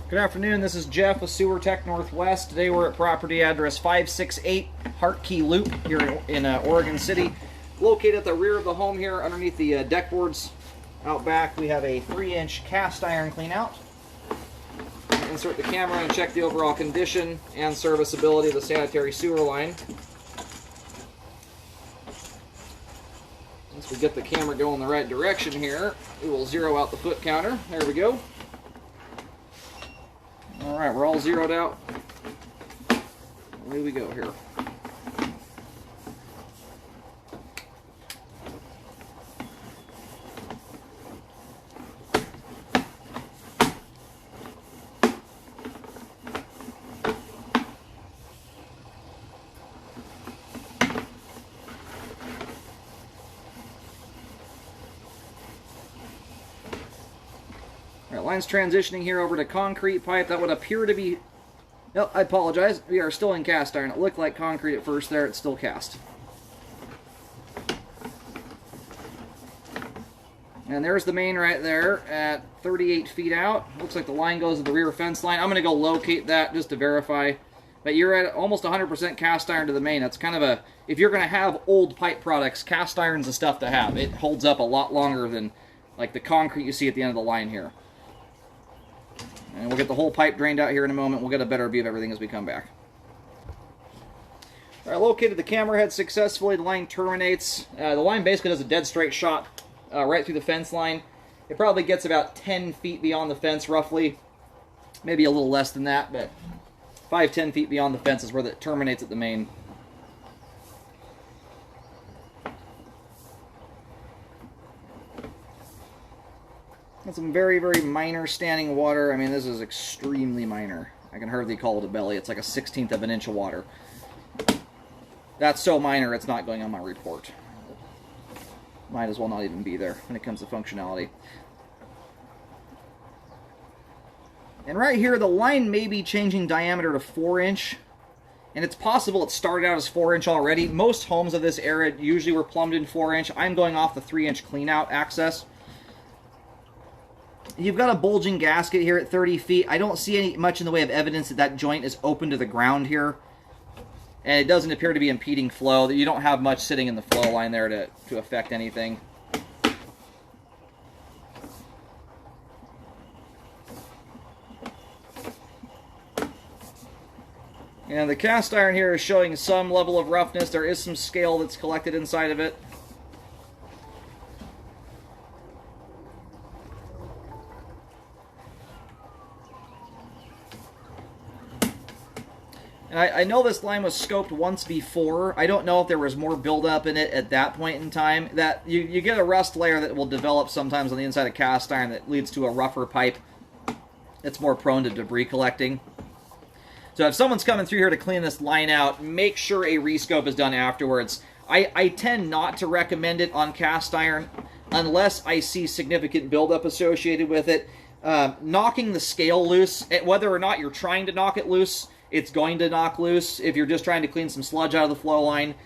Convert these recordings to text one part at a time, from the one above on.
Good afternoon, this is Jeff with Sewer Tech Northwest. Today we're at property address 568 Hartke Loop here in Oregon City. Located at the rear of the home here underneath the deck boards. Out back we have a 3-inch cast iron clean out. Insert the camera and check the overall condition and serviceability of the sanitary sewer line. Once we get the camera going the right direction here, we will zero out the foot counter. There we go. Alright, we're all zeroed out. Away we go here. Alright, line's transitioning here over to concrete pipe. That would appear to be... No, I apologize. We are still in cast iron. It looked like concrete at first there. It's still cast. And there's the main right there at 38 feet out. Looks like the line goes to the rear fence line. I'm going to go locate that just to verify. But you're at almost 100% cast iron to the main. That's kind of a... If you're going to have old pipe products, cast iron's the stuff to have. It holds up a lot longer than like the concrete you see at the end of the line here. And we'll get the whole pipe drained out here in a moment. We'll get a better view of everything as we come back. All right, located the camera head successfully. The line terminates. The line basically does a dead straight shot right through the fence line. It probably gets about 10 feet beyond the fence, roughly. Maybe a little less than that, but 5-10 feet beyond the fence is where it terminates at the main. Got some very, very minor standing water. I mean, this is extremely minor. I can hardly call it a belly. It's like a 1/16 of an inch of water. That's so minor, it's not going on my report. Might as well not even be there when it comes to functionality. And right here, the line may be changing diameter to 4-inch. And it's possible it started out as 4-inch already. Most homes of this area usually were plumbed in 4-inch. I'm going off the 3-inch clean-out access. You've got a bulging gasket here at 30 feet. I don't see much in the way of evidence that that joint is open to the ground here. And it doesn't appear to be impeding flow. You don't have much sitting in the flow line there to affect anything. And the cast iron here is showing some level of roughness. There is some scale that's collected inside of it. And I know this line was scoped once before. I don't know if there was more buildup in it at that point in time. That you get a rust layer that will develop sometimes on the inside of cast iron that leads to a rougher pipe. It's more prone to debris collecting. So if someone's coming through here to clean this line out, make sure a rescope is done afterwards. I tend not to recommend it on cast iron unless I see significant buildup associated with it. Knocking the scale loose, whether or not you're trying to knock it loose, it's going to knock loose. If you're just trying to clean some sludge out of the flow line,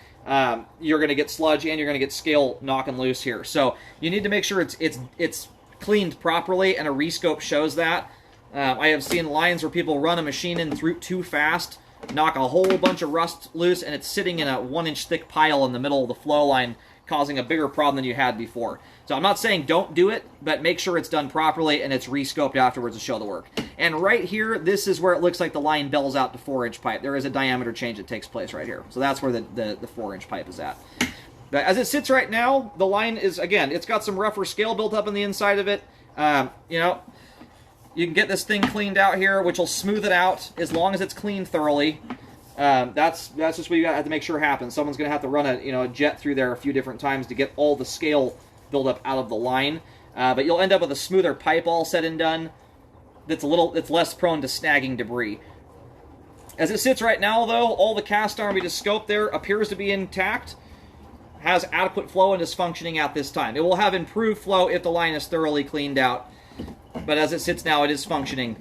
you're going to get sludge and you're going to get scale knocking loose here. So you need to make sure it's cleaned properly, and a rescope shows that. I have seen lines where people run a machine in through too fast, knock a whole bunch of rust loose, and it's sitting in a 1-inch thick pile in the middle of the flow line, causing a bigger problem than you had before. So I'm not saying don't do it, but make sure it's done properly and it's rescoped afterwards to show the work. And right here, this is where it looks like the line bells out to 4-inch pipe. There is a diameter change that takes place right here. So that's where the 4-inch pipe is at. But as it sits right now, the line is, again, it's got some rougher scale built up on the inside of it. You know, you can get this thing cleaned out here, which will smooth it out as long as it's cleaned thoroughly. That's just what you have to make sure happens. Someone's going to have to run a jet through there a few different times to get all the scale build up out of the line. But you'll end up with a smoother pipe all said and done that's less prone to snagging debris. As it sits right now, though, all the cast iron we just scoped there appears to be intact, has adequate flow, and is functioning at this time. It will have improved flow if the line is thoroughly cleaned out. But as it sits now, it is functioning